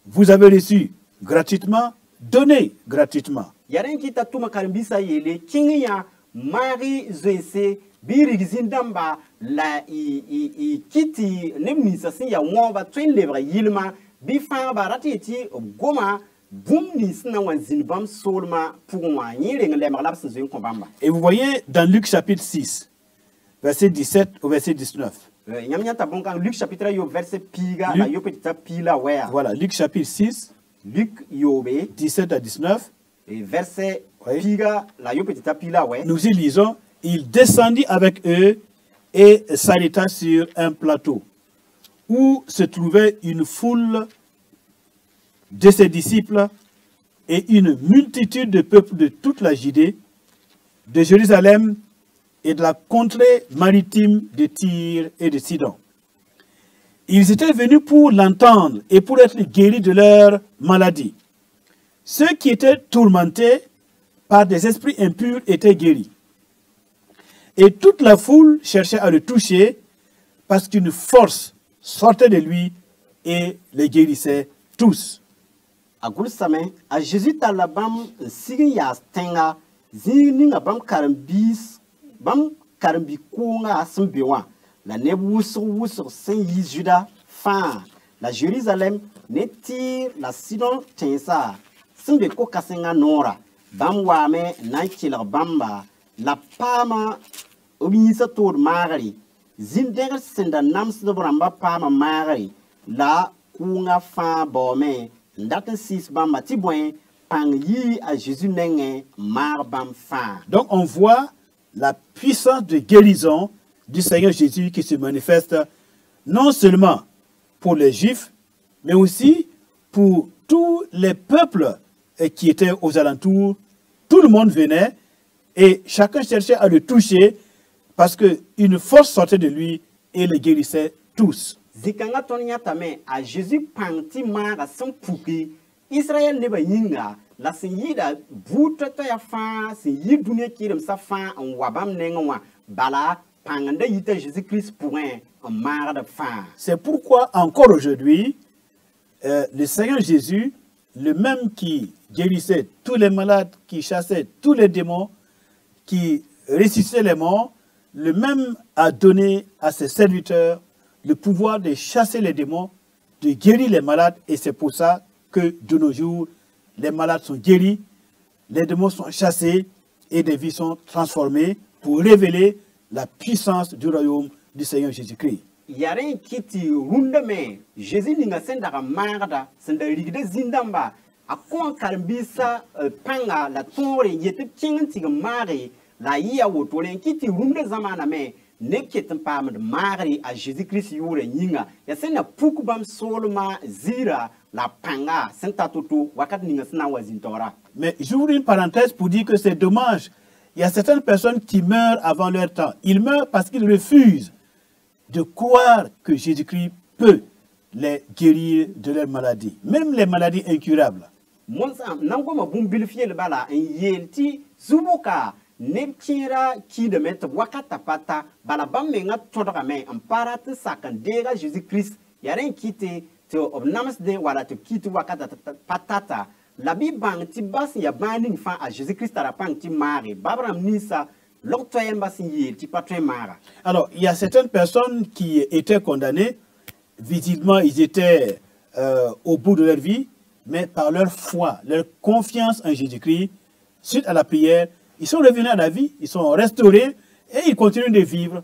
Vous avez reçu gratuitement, donnez gratuitement. yaren kita tuma karambisa yele kingiya mari zoese birigizin damba la i kiti nemnisa sin ya wonba twin levra yilma bi fa barati ti goma bum ni sina wan zinbam solma pour moi yire ngale maglab sin zoin kombamba Et vous voyez dans Luc chapitre 6, verset 17 au verset 19. nyam nyata bon kan Luc chapitre yo verset piga Luc. la yo petita pila wea Voilà, Luc chapitre 6, Luc yobe 17 à 19. et verset Oui. piga la yo petita pila we Nous y lisons, il descendit avec eux et s'arrêta sur un plateau où se trouvait une foule de ses disciples et une multitude de peuples de toute la Judée, de Jérusalem et de la contrée maritime de Tyr et de Sidon. Ils étaient venus pour l'entendre et pour être guéris de leur maladie. Ceux qui étaient tourmentés par des esprits impurs étaient guéris. Et toute la foule cherchait à le toucher parce qu'une force sortait de lui et les guérissait tous. agul same a Jésus talabam sigin ya stenga zininga bam karambi kunga simbewa la ne wusur saint Juda fa la Jérusalem ne Tyr la Sidon tensa simbe ko kasenga nora bam wame na kilar bamba la pama obinisa tod magari zindegar senda nams do bramba pama magari la kunga fa bome ndaten sis bamba tibwen pang yi a Jésus nenge mar bam fa. Donc on voit la puissance de guérison du Seigneur Jésus qui se manifeste non seulement pour les Juifs, mais aussi pour tous les peuples qui étaient aux alentours. Tout le monde venait et chacun cherchait à le toucher parce qu'une force sortait de lui et les guérissait tous. Zikanga tonya tame a Jésus panti mara son puki Israël ne ba yinga la sin yida buta to ya fa sin yidunya kirim sa fa en wabam nenga bala panganda yita Jésus Christ pour un mara de fa. C'est pourquoi encore aujourd'hui le Seigneur Jésus, le même qui guérissait tous les malades, qui chassait tous les démons, qui ressuscitait les morts, le même a donné à ses serviteurs le pouvoir de chasser les démons, de guérir les malades. Et c'est pour ça que de nos jours, les malades sont guéris, les démons sont chassés et des vies sont transformées pour révéler la puissance du royaume du Seigneur Jésus-Christ. Yaren kiti rundame Jésus ninga senda marada senda rigde zindamba akon karmbisa panga la tore yete kinti mari la iya wotolen kiti runde zamana me neketan pam de mari a Jésus Christ yure nyinga ya senda pukubam solma zira la panga senta toto wakat ninga sna wazintora. Mais j'ouvre une parenthèse pour dire que c'est dommage. Il y a certaines personnes qui meurent avant leur temps. Ils meurent parce qu'ils refusent de croire que Jésus-Christ peut les guérir de leurs maladies, même les maladies incurables. Monsa nangoma bumbil fiel bala en yelti zubuka nepkira ki de met wakata pata bala bamenga todra me en parat sakan dega Jésus-Christ yaren kite te obnamas de wala te kite wakata patata la bi bang ti bas ya baning fa a Jésus-Christ ara pang ti mari babram nisa. Alors, il y a certaines personnes qui étaient condamnées. Visiblement, ils étaient au bout de leur vie, mais par leur foi, leur confiance en Jésus-Christ, suite à la prière, ils sont revenus à la vie, ils sont restaurés et ils continuent de vivre.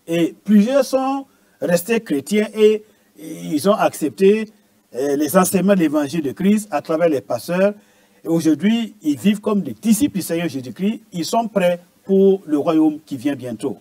Et plusieurs sont restés chrétiens et ils ont accepté les enseignements de l'évangile de Christ à travers les pasteurs. Et aujourd'hui, ils vivent comme des disciples du Seigneur Jésus-Christ. Ils sont prêts pour le royaume qui vient bientôt.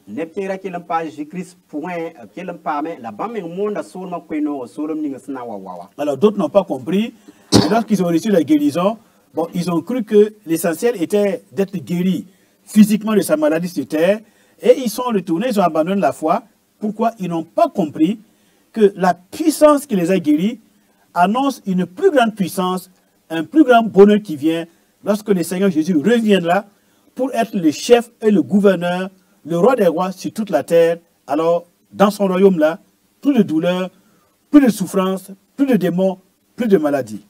Alors d'autres n'ont pas compris. Et lorsqu'ils ont reçu la guérison, bon, ils ont cru que l'essentiel était d'être guéris physiquement de sa maladie sur terre. Et ils sont retournés, ils ont abandonné la foi. Pourquoi? Ils n'ont pas compris que la puissance qui les a guéris annonce une plus grande puissance, un plus grand bonheur qui vient lorsque le Seigneur Jésus reviendra pour être le chef et le gouverneur, le roi des rois sur toute la terre. Alors, dans son royaume-là, plus de douleur, plus de souffrance, plus de démons, plus de maladies.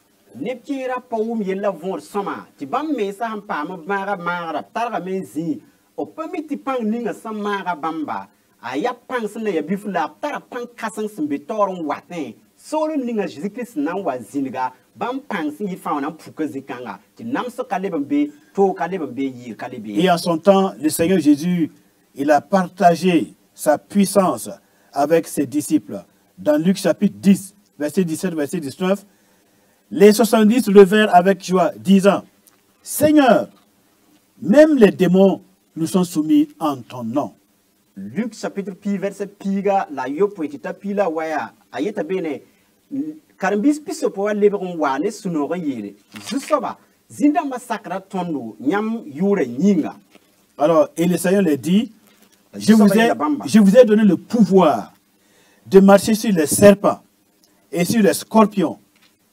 Aya pang sene ya bifula tara pang kasang sembetorong waten solo ninga Jésus Christ na wazinga bam pang sin yifa na puka zikanga ti namso kalebembe to kalebembe yir kalebe. Et en son temps, le Seigneur Jésus, il a partagé sa puissance avec ses disciples. Dans Luc chapitre 10, verset 17, verset 19, les 70 levèrent avec joie, disant: Seigneur, même les démons nous sont soumis en ton nom. Luc chapitre pi verset piga la yo poetita pila waya ayeta bene karambis piso po leberon wane sunoro yele zusoba zinda masakra tondo nyam yure nyinga. Alors, et le Seigneur leur dit: je vous ai donné le pouvoir de marcher sur les serpents et sur les scorpions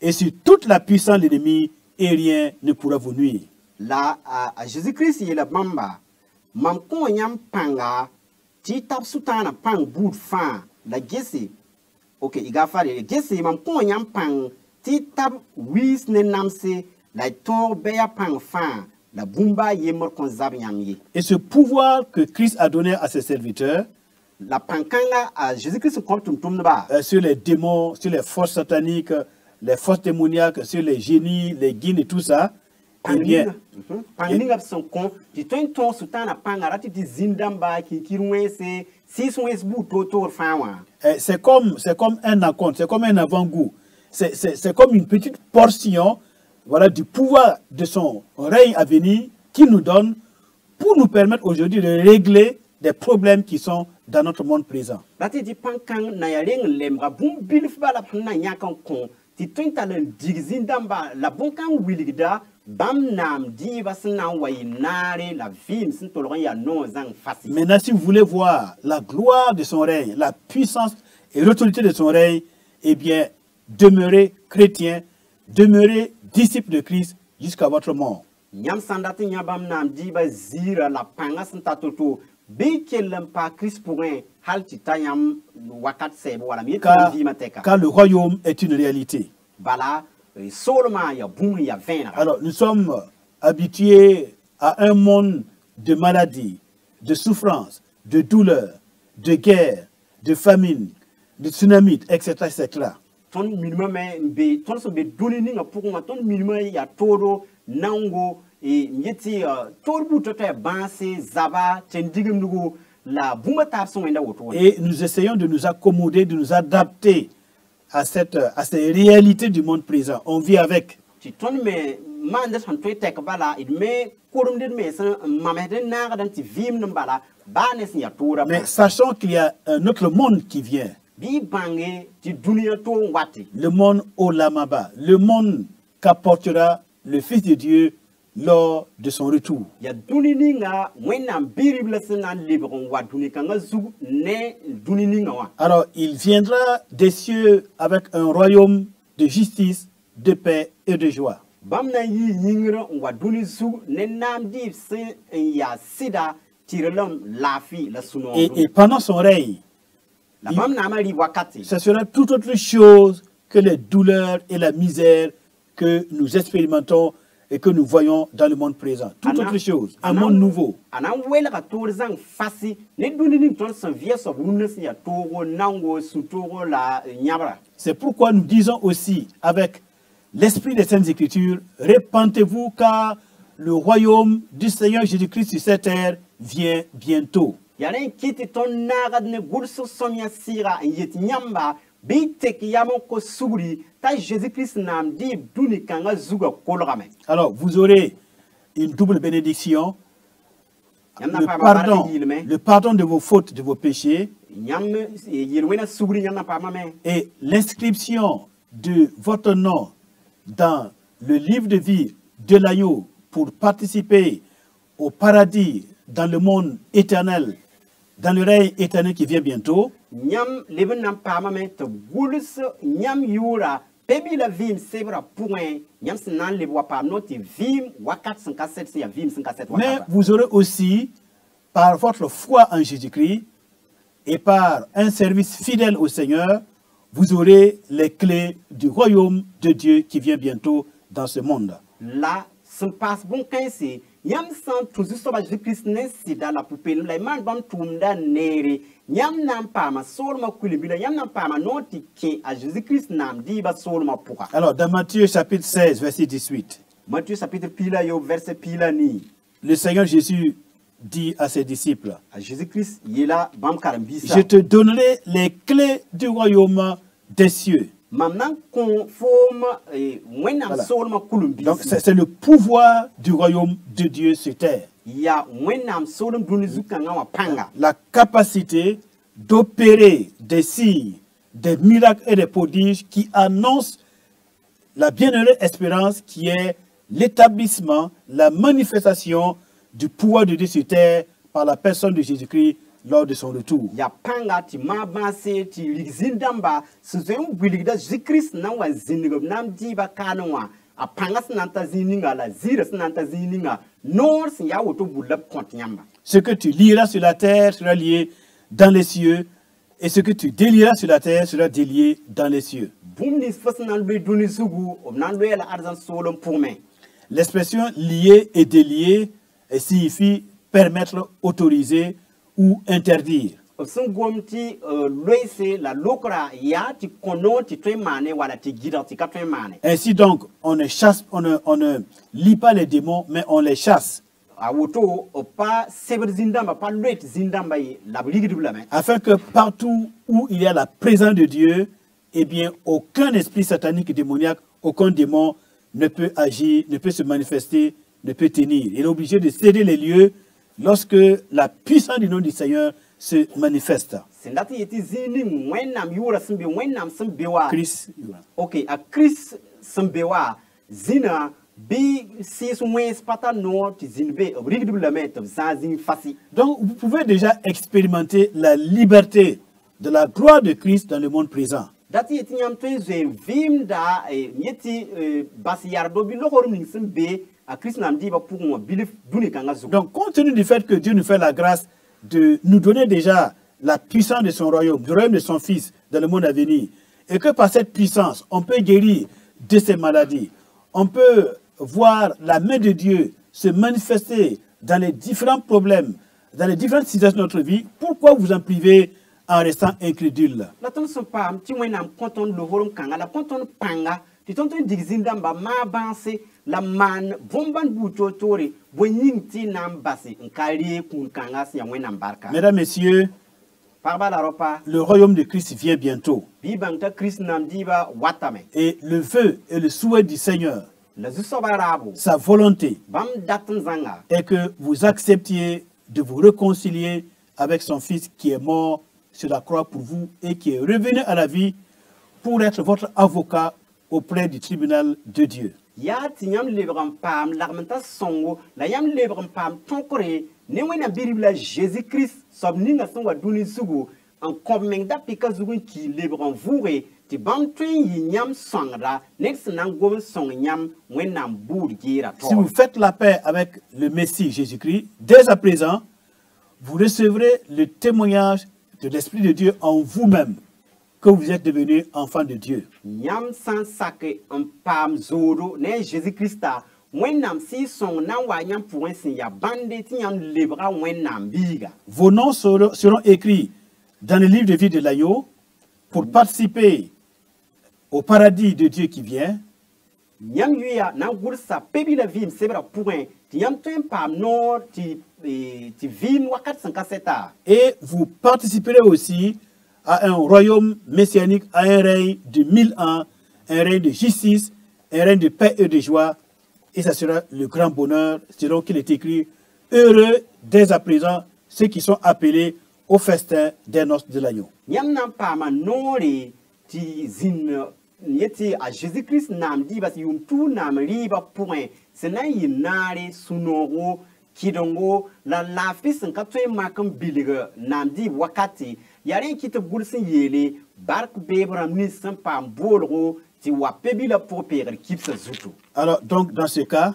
et sur toute la puissance de l'ennemi, et rien ne pourra vous nuire. La à Jésus-Christ il la bamba mam ko nyam panga ti tap sutana pang bout fan la gesi. Ok, iga fare gesi mam ko nyam pang ti tap wis ne namse la tor beya pang fan la bumba yemor kon zab nyangye. Et ce pouvoir que Christ a donné à ses serviteurs, la pankanga à Jésus-Christ sur les démons, sur les forces sataniques, les forces démoniaques, sur les génies, les guines et tout ça, eh bien, c'est comme un acompte, c'est comme un avant-goût. C'est comme une petite portion, voilà, du pouvoir de son règne à venir qu'il nous donne pour nous permettre aujourd'hui de régler des problèmes qui sont dans notre monde présent. Rati di pankang na ya reng lembra bum bilf bala na nyakan kon ti twinta le digzindamba la bonkan wiligda bam nam di basna wayinare la vim sin tolon ya non zang fasi. Maintenant, si vous voulez voir la gloire de son règne, la puissance et l'autorité de son règne, eh bien, demeurez chrétien, demeurez disciple de Christ jusqu'à votre mort. Nyam sandati nyabam nam di ba zira la panga sin tatoto be kelem pa Christ pour un halti tayam wakat sebo wala mi Car, vi mateka. car le royaume est une réalité. Bala soloma ya bum ya vena. Alors, nous sommes habitués à un monde de maladies, de souffrances, de douleurs, de guerres, de famine, de tsunamis, etc., etc. Ton minima me be ton so be doni ni nga pour ton minima ya todo nango e yeti torbu tota banse zaba tendigum nugo la buma tar son enda woto. Et nous essayons de nous accommoder, de nous adapter à ces réalités du monde présent. On vit avec. Ti ton me mande son to tek bala it me korum dit me san mamede na dan ti vim nambala ba ne sin ya tora. Mais sachant qu'il y a un autre monde qui vient. Bi bangé ti dunia to wati. Le monde Olamaba, le monde qu'apportera le Fils de Dieu lors de son retour. Ya dunini nga wenam biribla senan libron wa dunika nga zug ne dunini nga wa. Alors, il viendra des cieux avec un royaume de justice, de paix et de joie. Bamna yi yingra wa duni zug ne nam di se ya sida tirelam lafi la suno. Et pendant son règne, La bam na ma ri wakati. ce sera tout autre chose que les douleurs et la misère que nous expérimentons et que nous voyons dans le monde présent. Tout autre chose, un monde nouveau. Anan wela ka torzang fasi ne dunini ton se vie so bunnes ya togo nango sutoro la nyabra. C'est pourquoi nous disons aussi avec l'esprit des Saintes Écritures, répentez-vous car le royaume du Seigneur Jésus-Christ sur cette terre vient bientôt. Yaren kiti ton nagad ne gursu somya sira yet nyamba bi tek yamon ko suguri ta Jésus-Christ nam di duni kanga zuga kolgame. Alors, vous aurez une double bénédiction, Yamna le pa ba barke pardon, yilme le pardon de vos fautes, de vos péchés, nyam yirwena suguri yamna pa mame. et l'inscription de votre nom dans le livre de vie de l'agneau pour participer au paradis, dans le monde éternel, dans le règne éternel qui vient bientôt. Nyam leben nam pa mame te gulus nyam yura pebi la vim sebra point nyam sinan lebwa pa noti vim wakat 57 c'est ya vim 57 Mais wakat. vous aurez aussi, par votre foi en Jésus-Christ et par un service fidèle au Seigneur, vous aurez les clés du royaume de Dieu qui vient bientôt dans ce monde. La se passe bon kansi yam san toujours so ba Jésus-Christ ne sida la poupée la man bam tumda nere yam nam pa ma sol ma kulibila yam nam pa ma noti ki a Jésus-Christ nam di ba sol ma puka. Alors, dans Matthieu chapitre 16, verset 18, Matthieu chapitre pila yo verset pila ni le Seigneur Jésus dit à ses disciples, a Jésus-Christ yela bam karambisa. je te donnerai les clés du royaume des cieux. Maintenant, conforme wenam Voilà. sol ma kulumbisi. Donc, c'est le pouvoir du royaume de Dieu sur terre. Ya wenam sol duni zukanga wa panga. La capacité d'opérer des signes, des miracles et des prodiges qui annoncent la bienheureuse espérance qui est l'établissement, la manifestation du pouvoir de Dieu sur terre par la personne de Jésus-Christ lors de son retour. Ya panga ti mabase ti ligzindamba suzem wiligda Jésus-Christ na wa zinigo nam diba kanwa a panga sinanta zininga la zira sinanta zininga nor sin ya woto bulab kontnyamba. Ce que tu liras sur la terre sera lié dans les cieux, et ce que tu délieras sur la terre sera délié dans les cieux. Boum ni fasnan be duni sugu nan be la arzan solom pour me. L'expression lié et délié signifie permettre, autoriser ou interdire. Sun gomti loise la lokra ya ti kono ti twen mane wala ti gida ti ka twen mane. Ainsi donc, on ne chasse, on ne lie pas les démons, mais on les chasse. A woto pa sever zindamba pa loit zindamba yi la brigide blame. Afin que partout où il y a la présence de Dieu, eh bien, aucun esprit satanique et démoniaque, aucun démon ne peut agir, ne peut se manifester, ne peut tenir. Il est obligé de céder les lieux lorsque la puissance du nom du Seigneur se manifeste. Sendat yeti zini wennam yura simbe wennam simbewa. Christ. Ok, a Chris simbewa zina bi sis wens pata no ti zinbe rigdublement zazin fasi. Donc, vous pouvez déjà expérimenter la liberté de la gloire de Christ dans le monde présent. Dati yeti nyam to ze vim da yeti basi yardo bi lohorum ning simbe a Chris nam di ba pour moi bilif duni kanga zuko. Donc, compte tenu du fait que Dieu nous fait la grâce de nous donner déjà la puissance de son royaume, du royaume de son Fils dans le monde à venir, et que par cette puissance, on peut guérir de ces maladies, on peut voir la main de Dieu se manifester dans les différents problèmes, dans les différentes situations de notre vie, pourquoi vous en privez en restant incrédule? La ton son pam ti wennam konton lohorum kanga la konton panga ti tonton digzinda ba ma banse la man bomban buto tore bo nyinti nam basi nkari kun kanga si wennam barka. Mesdames, Messieurs, Parba la ropa le royaume de Christ vient bientôt. bi bangta Chris nam diba watame Et le vœu et le souhait du Seigneur, la zusobarabo sa volonté, bam datun zanga est que vous acceptiez de vous réconcilier avec son Fils qui est mort sur la croix pour vous et qui est revenu à la vie pour être votre avocat auprès du tribunal de Dieu. ya ti yam lebram pam lagmenta songo la yam lebram pam tonkore ne wena biribla Jésus Christ sob ninga songa duni sugu en komeng da pika zugu ki lebram vure ti bam twin yi nyam songra next nan gom song nyam wenam bur gira to. Si vous faites la paix avec le Messie Jésus-Christ, dès à présent, vous recevrez le témoignage de l'Esprit de Dieu en vous-même que vous êtes devenu enfant de Dieu. Nyam san sake en pam zoro ne Jésus Christa wenam si song nan wa nyam pour un ya bande ti nyam lebra wenam biga. Vos noms seront écrits dans le livre de vie de l'agneau pour participer au paradis de Dieu qui vient. Nyam yuya nan gursa pebi la vim sebra point ti yam ten pam nor ti vim wakat sankaseta. Et vous participerez aussi à un royaume messianique, à un règne de 1000 ans, un règne de justice, un règne de paix et de joie. Et ça sera le grand bonheur, selon qu'il est écrit, heureux dès à présent ceux qui sont appelés au festin des noces de l'agneau. Nyam nan pam nore ti zin yeti a Jésus Christ nam di bas yum tu nam riba point senan yinare sunoro kidongo la fils ka toy makam biliga nam di wakati yaren ki te gulsin yele bark bebram ni san pam bolro ti wa pebila pour perdre kipsa zutu. Alors, donc, dans ce cas,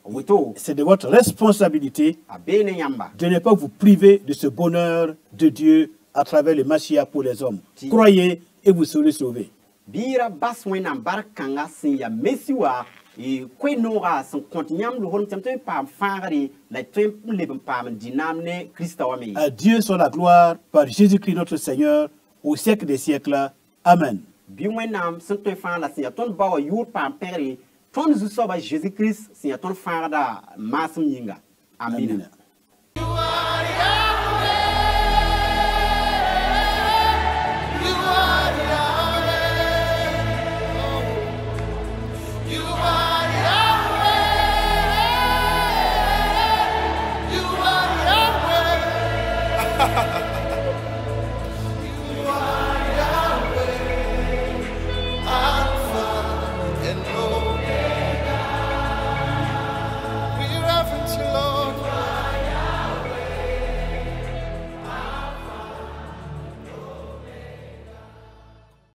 Wito c'est de votre responsabilité a bene yamba de ne pas vous priver de ce bonheur de Dieu à travers le Machia pour les hommes. Croyez et vous serez sauvés. bira bas wenam barkanga sin ya mesiwa e kwenora san kontinyam lo hon temte pam fangari la tem lebem pam dinamne Christa wame. À Dieu soit la gloire par Jésus-Christ notre Seigneur au siècle des siècles. Amen. Bi wenam san to fan la sin ya ton bawa yur pam pere ton zu soba Jésus Christ sin ya ton fangada masum yinga. Amina. Amen.